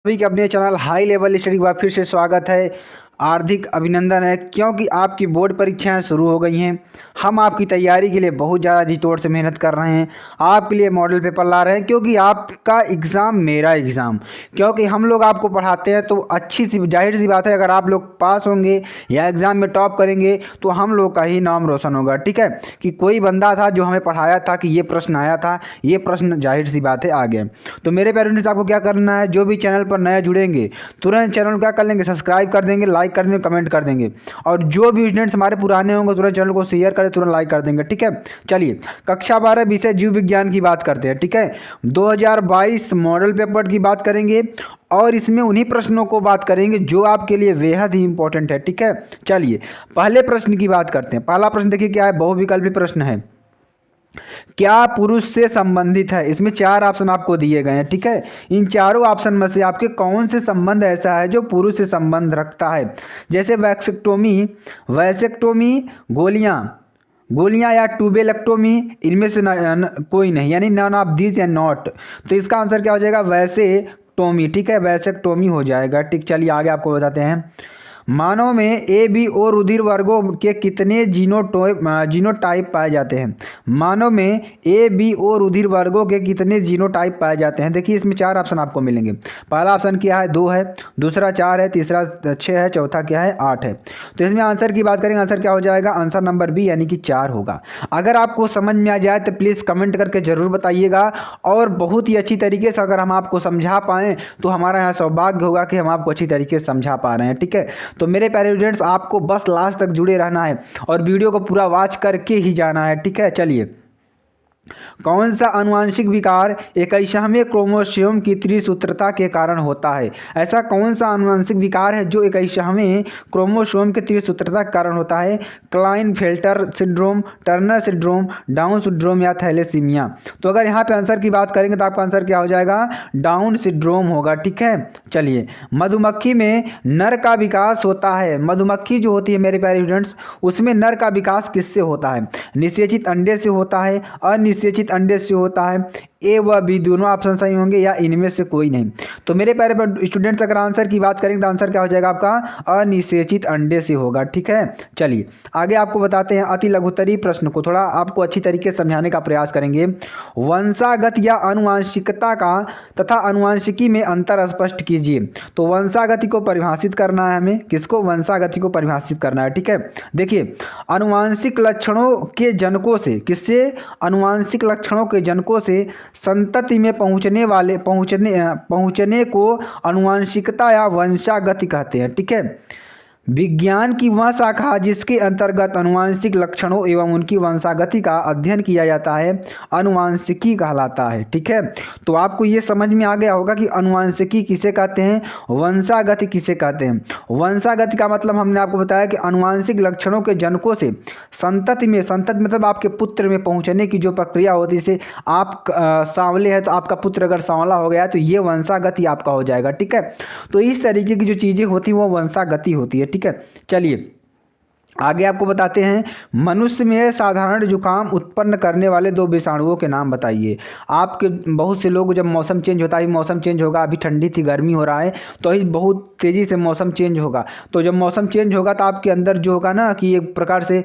सभी के अपने चैनल हाई लेवल स्टडी का फिर से स्वागत है। हार्दिक अभिनंदन है क्योंकि आपकी बोर्ड परीक्षाएं शुरू हो गई हैं। हम आपकी तैयारी के लिए बहुत ज़्यादा जी तोड़ से मेहनत कर रहे हैं। आपके लिए मॉडल पेपर ला रहे हैं क्योंकि आपका एग्ज़ाम मेरा एग्ज़ाम, क्योंकि हम लोग आपको पढ़ाते हैं तो अच्छी सी जाहिर सी बात है, अगर आप लोग पास होंगे या एग्ज़ाम में टॉप करेंगे तो हम लोग का ही नाम रोशन होगा। ठीक है, कि कोई बंदा था जो हमें पढ़ाया था कि ये प्रश्न आया था, ये प्रश्न जाहिर सी बात है आ गया। तो मेरे पेरेंट्स आपको क्या करना है, जो भी चैनल पर नए जुड़ेंगे तुरंत चैनल क्या कर लेंगे, सब्सक्राइब कर देंगे, लाइक कर देंगे, कमेंट कर देंगे। और जो भी स्टूडेंट्स हमारे पुराने होंगे तुरंत चैनल को शेयर करें, तुरंत लाइक कर देंगे। ठीक है, चलिए कक्षा 12 विषय जीव विज्ञान की बात करते हैं। ठीक है, 2022 मॉडल पेपर की बात करेंगे और इसमें उन्हीं प्रश्नों को बात करेंगे जो आपके लिए बेहद ही इंपॉर्टेंट है। ठीक है, चलिए पहले प्रश्न की बात करते हैं। पहला प्रश्न देखिए क्या है, बहुविकल्पी प्रश्न है। क्या पुरुष से संबंधित है? इसमें 4 ऑप्शन आपको दिए गए हैं। ठीक है, इन चारों ऑप्शन में से आपके कौन से संबंध ऐसा है जो पुरुष से संबंध रखता है? जैसे वैसेक्टोमी, गोलियां गोलियां या ट्यूबेलेक्टोमी, इनमें से कोई नहीं, यानी नन ऑफ दिस या नॉट। तो इसका आंसर क्या हो जाएगा, वैसेक्टोमी। ठीक है, वैसेक्टोमी हो जाएगा। ठीक, चलिए आगे आपको बताते हैं। मानव में ए बी और रुधिर वर्गों के कितने जीनोटाइप पाए जाते हैं? मानव में ए बी और रुधिर वर्गों के कितने जीनोटाइप पाए जाते हैं? देखिए इसमें 4 ऑप्शन आपको मिलेंगे। पहला ऑप्शन क्या है, 2 है, दूसरा 4 है, तीसरा 6 है, चौथा क्या है, 8 है। तो इसमें आंसर की बात करेंगे, आंसर क्या हो जाएगा, आंसर नंबर बी यानी कि 4 होगा। अगर आपको समझ में आ जाए तो प्लीज़ कमेंट करके ज़रूर बताइएगा, और बहुत ही अच्छी तरीके से अगर हम आपको समझा पाएँ तो हमारा यहाँ सौभाग्य होगा कि हम आपको अच्छी तरीके से समझा पा रहे हैं। ठीक है, तो मेरे प्यारे स्टूडेंट्स आपको बस लास्ट तक जुड़े रहना है और वीडियो को पूरा वॉच करके ही जाना है। ठीक है, चलिए कौन सा आनुवंशिक विकार 21वें क्रोमोसोम की त्रिसूत्रता के कारण होता है? ऐसा कौन सा आनुवंशिक विकार है जो 21वें क्रोमोसोम के त्रिसूत्रता के कारण होता है? Klinefelter syndrome, Turner syndrome, down syndrome या थैलेसीमिया? तो अगर यहाँ पे आंसर की बात करेंगे तो आपका आंसर क्या हो जाएगा, डाउन सिंड्रोम होगा। ठीक है, चलिए मधुमक्खी में नर का विकास होता है। मधुमक्खी जो होती है मेरे प्यारे स्टूडेंट्स, उसमें नर का विकास किससे होता है? निषेचित अंडे से होता है, अनिषेचित अंडे से होता है, ए व बी दोनों ऑप्शन सही होंगे, या इनमें से कोई नहीं? तो मेरे प्यारे स्टूडेंट्स अगर आंसर की बात करेंगे तो आंसर क्या हो जाएगा आपका, अनिषेचित अंडे से होगा। ठीक है, चलिए आगे आपको बताते हैं अति लघुत्तरीय प्रश्न को थोड़ा आपको अच्छी तरीके से समझाने का प्रयास करेंगे। वंशागत या अनुवांशिकता का तथा अनुवांशिकी में अंतर स्पष्ट कीजिए। तो वंशागति को परिभाषित करना है हमें, किसको, वंशागति को परिभाषित करना है। ठीक है, देखिए अनुवांशिक लक्षणों के जनकों से, किससे, अनुवांशिक लक्षणों के जनकों से संतति में पहुंचने को अनुवांशिकता या वंशागति कहते हैं। ठीक है, विज्ञान की वह शाखा जिसके अंतर्गत अनुवांशिक लक्षणों एवं उनकी वंशागति का अध्ययन किया जाता है अनुवांशिकी कहलाता है। ठीक है, तो आपको ये समझ में आ गया होगा कि अनुवांशिकी किसे कहते हैं, वंशागति किसे कहते हैं। वंशागति का मतलब हमने आपको बताया कि अनुवांशिक लक्षणों के जनकों से संतति मतलब आपके पुत्र में पहुंचने की जो प्रक्रिया होती है, जैसे आप सांवले हैं तो आपका पुत्र अगर सांवला हो गया तो ये वंशागति आपका हो जाएगा। ठीक है, तो इस तरीके की जो चीज़ें होती हैं वो वंशागति होती है। ठीक है, चलिए आगे आपको बताते हैं, मनुष्य में साधारण जुकाम उत्पन्न करने वाले 2 विषाणुओं के नाम बताइए। आपके बहुत से लोग, जब मौसम चेंज होता है, मौसम चेंज होगा, अभी ठंडी थी गर्मी हो रहा है तो अभी बहुत तेज़ी से मौसम चेंज होगा। तो जब मौसम चेंज होगा तो आपके अंदर जो होगा ना कि एक प्रकार से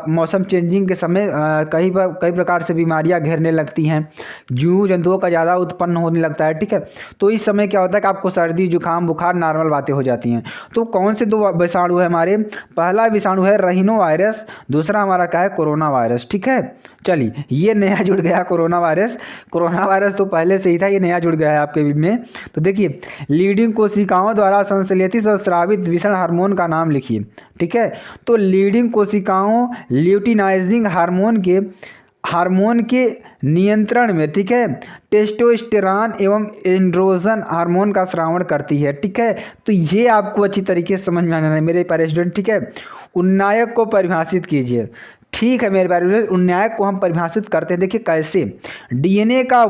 मौसम चेंजिंग के समय कई प्रकार से बीमारियाँ घेरने लगती हैं, जीव जंतुओं का ज़्यादा उत्पन्न होने लगता है। ठीक है, तो इस समय क्या होता है कि आपको सर्दी जुकाम बुखार नॉर्मल बातें हो जाती हैं। तो कौन से 2 विषाणु है हमारे, पहला विषाणु है राइनो वायरस, दूसरा हमारा क्या है, कोरोना वायरस। ठीक है, चलिए ये नया जुड़ गया कोरोना वायरस तो पहले से ही था, ये नया जुड़ गया है आपके में। तो देखिए लीडिंग कोशिकाओं द्वारा संश्लेषित और स्रावित विषाणु हार्मोन का नाम लिखिए। ठीक है, तो लीडिंग कोशिकाओं ल्यूटिनाइजिंग हार्मोन के नियंत्रण में, ठीक है, टेस्टोस्टेरॉन एवं एंड्रोजन हार्मोन का स्रावण करती है। ठीक है, तो ये आपको अच्छी तरीके से समझ में आना है मेरे प्यारे स्टूडेंट। ठीक है, उन्नायक को परिभाषित कीजिए। ठीक है मेरे प्यारे स्टूडेंट, उन्नायक को हम परिभाषित करते हैं, देखिए कैसे, डीएनए का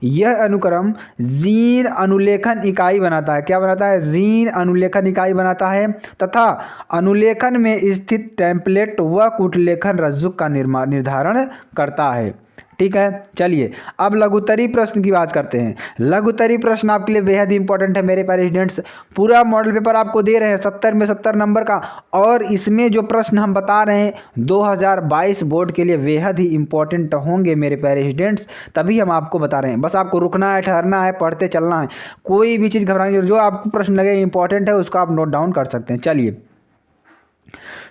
यह अनुक्रम जीन अनुलेखन इकाई बनाता है। क्या बनाता है, जीन अनुलेखन इकाई बनाता है, तथा अनुलेखन में स्थित टेम्पलेट व कूटलेखन रज्जुक का निर्धारण करता है। ठीक है। चलिए अब लघुत्तरी प्रश्न की बात करते हैं। लघुत्तरी प्रश्न आपके लिए बेहद इंपॉर्टेंट है मेरे प्यारे स्टूडेंट्स। पूरा मॉडल पेपर आपको दे रहे हैं 70 में 70 नंबर का, और इसमें जो प्रश्न हम बता रहे हैं 2022 बोर्ड के लिए बेहद ही इंपॉर्टेंट होंगे मेरे प्यारे स्टूडेंट्स, तभी हम आपको बता रहे हैं। बस आपको रुकना है, ठहरना है, पढ़ते चलना है, कोई भी चीज़ घबराने की जरूरत, जो आपको प्रश्न लगे इंपॉर्टेंट है उसको आप नोट डाउन कर सकते हैं। चलिए,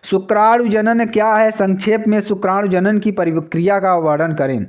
शुक्राणु जनन क्या है? संक्षेप में शुक्राणु जनन की प्रक्रिया का वर्णन करें।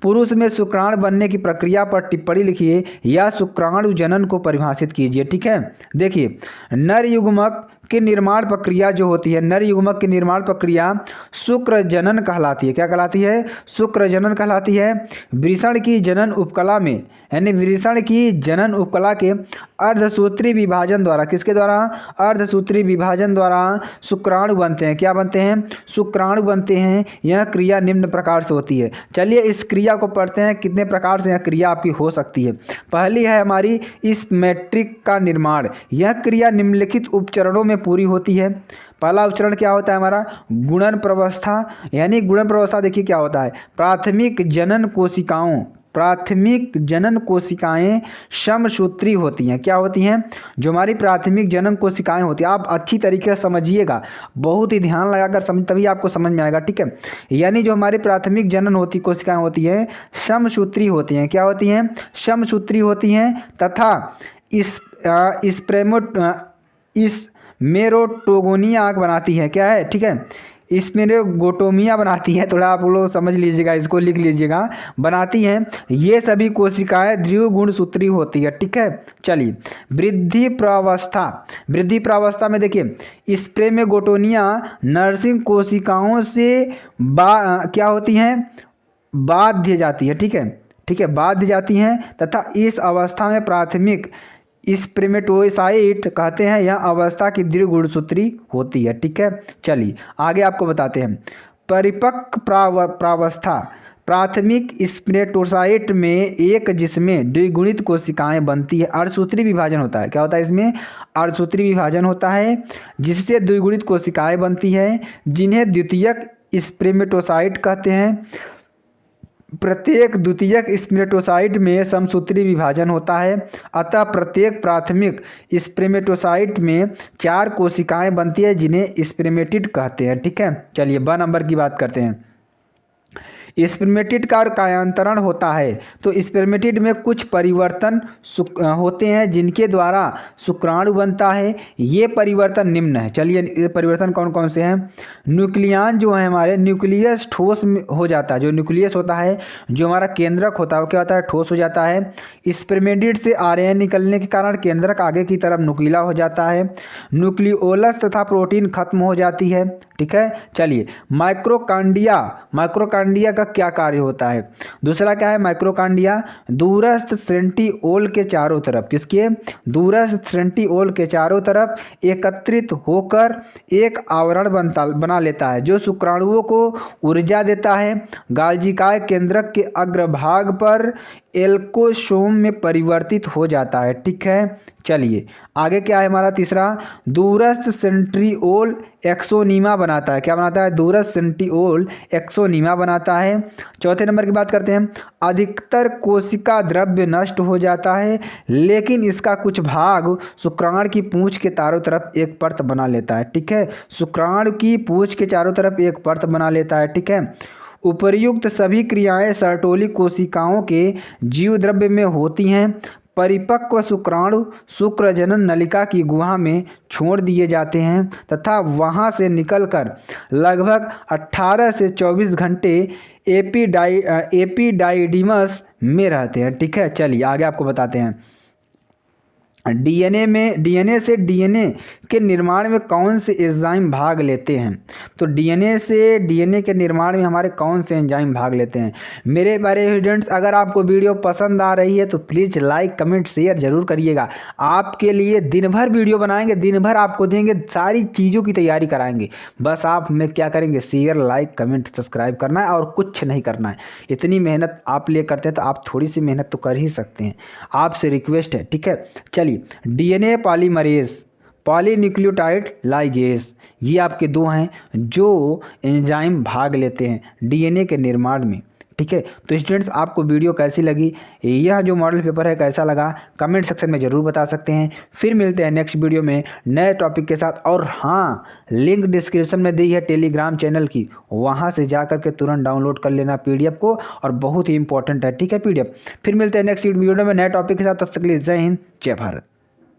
पुरुष में शुक्राणु बनने की प्रक्रिया पर टिप्पणी लिखिए या शुक्राणु जनन को परिभाषित कीजिए। ठीक है, देखिए, नर युग्मक की निर्माण प्रक्रिया जो होती है, नर युग्मक की निर्माण प्रक्रिया शुक्र जनन कहलाती है। क्या कहलाती है? शुक्र जनन कहलाती है। वृषण की जनन उपकला में, यानी वृषण की जनन उपकला के अर्धसूत्री विभाजन द्वारा, किसके द्वारा? अर्धसूत्री विभाजन द्वारा शुक्राणु बनते हैं। क्या बनते हैं? शुक्राणु बनते हैं। यह क्रिया निम्न प्रकार से होती है। चलिए इस क्रिया को पढ़ते हैं, कितने प्रकार से यह क्रिया आपकी हो सकती है। पहली है हमारी इस मैट्रिक का निर्माण। यह क्रिया निम्नलिखित उपचरणों में पूरी होती है। पहला उपचरण क्या होता है हमारा? गुणन प्रवस्था। यानी गुणन प्रवस्था देखिए क्या होता है, प्राथमिक जनन कोशिकाएं समसूत्री होती हैं। क्या होती हैं? जो हमारी प्राथमिक जनन कोशिकाएं होती हैं, आप अच्छी तरीके से समझिएगा, बहुत ही ध्यान लगाकर समझ, तभी आपको समझ में आएगा। ठीक है, यानी जो हमारी प्राथमिक जनन होती कोशिकाएं होती हैं समसूत्री होती हैं। क्या होती हैं? समसूत्री होती हैं, तथा इस मेरोटोगोनिया बनाती है। क्या है? ठीक है, इसमें गोटोमिया बनाती है, थोड़ा आप लोग समझ लीजिएगा, इसको लिख लीजिएगा, बनाती हैं। ये सभी कोशिकाएं द्विगुणसूत्री होती है। ठीक है, चलिए, वृद्धि प्रावस्था में देखिए, स्प्रेमेगोटोनिया नर्सिंग कोशिकाओं से क्या होती हैं? बाध्य जाती है। ठीक है, बाध्य जाती हैं, तथा इस अवस्था में प्राथमिक स्पर्मेटोसाइट कहते हैं। यह अवस्था की द्विगुणसूत्री होती है। ठीक है, चलिए आगे आपको बताते हैं। परिपक्व प्रावस्था, प्राथमिक स्पर्मेटोसाइट में एक जिसमें द्विगुणित कोशिकाएं बनती है। अर्धसूत्री विभाजन होता है। क्या होता है इसमें? अर्धसूत्री विभाजन होता है, जिससे द्विगुणित कोशिकाएं बनती है, जिन्हें द्वितीयक स्पर्मेटोसाइट कहते हैं। प्रत्येक द्वितीयक स्पर्मेटोसाइट में समसूत्री विभाजन होता है। अतः प्रत्येक प्राथमिक स्पर्मेटोसाइट में 4 कोशिकाएं बनती है, जिन्हें स्पर्मेटिड कहते हैं। ठीक है, चलिए 2 नंबर की बात करते हैं। स्पर्मेटिड का कायांतरण होता है। तो स्पर्मेटिड में कुछ परिवर्तन होते हैं, जिनके द्वारा शुक्राणु बनता है। ये परिवर्तन निम्न है। चलिए ये परिवर्तन कौन कौन से हैं? न्यूक्लियन जो है हमारे, न्यूक्लियस ठोस हो जाता है। जो न्यूक्लियस होता है, जो हमारा केंद्रक होता है, वो क्या होता है? ठोस हो जाता है। स्पर्मेटिड से आरएनए निकलने के कारण केंद्रक आगे की तरफ नुकीला हो जाता है। न्यूक्लियोलस तथा प्रोटीन खत्म हो जाती है। ठीक है, चलिए, माइक्रोकांडिया का क्या कार्य होता है? दूसरा क्या है? माइक्रोकांडिया दूरस्थ सेंट्रिओल के चारों तरफ, किसके? दूरस्थ सेंट्रिओल के चारों तरफ एकत्रित होकर एक आवरण बना लेता है, जो शुक्राणुओं को ऊर्जा देता है। गाल्जिकाय केंद्रक के अग्रभाग पर एल्कोसोम में परिवर्तित हो जाता है। ठीक है, चलिए आगे क्या है हमारा? तीसरा, दूरस्थ सेंट्रिओल एक्सोनीमा बनाता है। क्या बनाता है? दूरस्थ सेंट्रिओल एक्सोनीमा बनाता है। चौथे नंबर की बात करते हैं। अधिकतर कोशिका द्रव्य नष्ट हो जाता है, लेकिन इसका कुछ भाग शुक्राणु की पूंछ के चारों तरफ एक परत बना लेता है। ठीक है, शुक्राणु की पूंछ के चारों तरफ एक परत बना लेता है। ठीक है, उपर्युक्त सभी क्रियाएं सर्टोली कोशिकाओं के जीव द्रव्य में होती हैं। परिपक्व शुक्राणु शुक्रजनन नलिका की गुहा में छोड़ दिए जाते हैं, तथा वहां से निकलकर लगभग 18 से 24 घंटे एपिडाइडिमस में रहते हैं। ठीक है, चलिए आगे आपको बताते हैं। डीएनए से डीएनए के निर्माण में कौन से एंजाइम भाग लेते हैं? तो डीएनए से डीएनए के निर्माण में हमारे कौन से एंजाइम भाग लेते हैं? मेरे प्यारे स्टूडेंट्स, अगर आपको वीडियो पसंद आ रही है तो प्लीज़ लाइक कमेंट शेयर जरूर करिएगा। आपके लिए दिन भर वीडियो बनाएंगे, दिन भर आपको देंगे, सारी चीज़ों की तैयारी कराएंगे। बस आप में क्या करेंगे? शेयर, लाइक, कमेंट, सब्सक्राइब करना है और कुछ नहीं करना है। इतनी मेहनत आप लिए करते हैं तो आप थोड़ी सी मेहनत तो कर ही सकते हैं। आपसे रिक्वेस्ट है। ठीक है, चलिए, डीएनए पॉलीमरेज, पॉलीन्यूक्लियोटाइड लाइगेज, ये आपके 2 हैं जो एंजाइम भाग लेते हैं डीएनए के निर्माण में। ठीक है। तो स्टूडेंट्स आपको वीडियो कैसी लगी, यह जो मॉडल पेपर है कैसा लगा, कमेंट सेक्शन में ज़रूर बता सकते हैं। फिर मिलते हैं नेक्स्ट वीडियो में नए टॉपिक के साथ। और हाँ, लिंक डिस्क्रिप्शन में दी है टेलीग्राम चैनल की, वहाँ से जा करके तुरंत डाउनलोड कर लेना PDF को, और बहुत ही इंपॉर्टेंट है, ठीक है PDF। फिर मिलते हैं नेक्स्ट वीडियो में नए टॉपिक के साथ, तब तक के लिए जय हिंद जय भारत।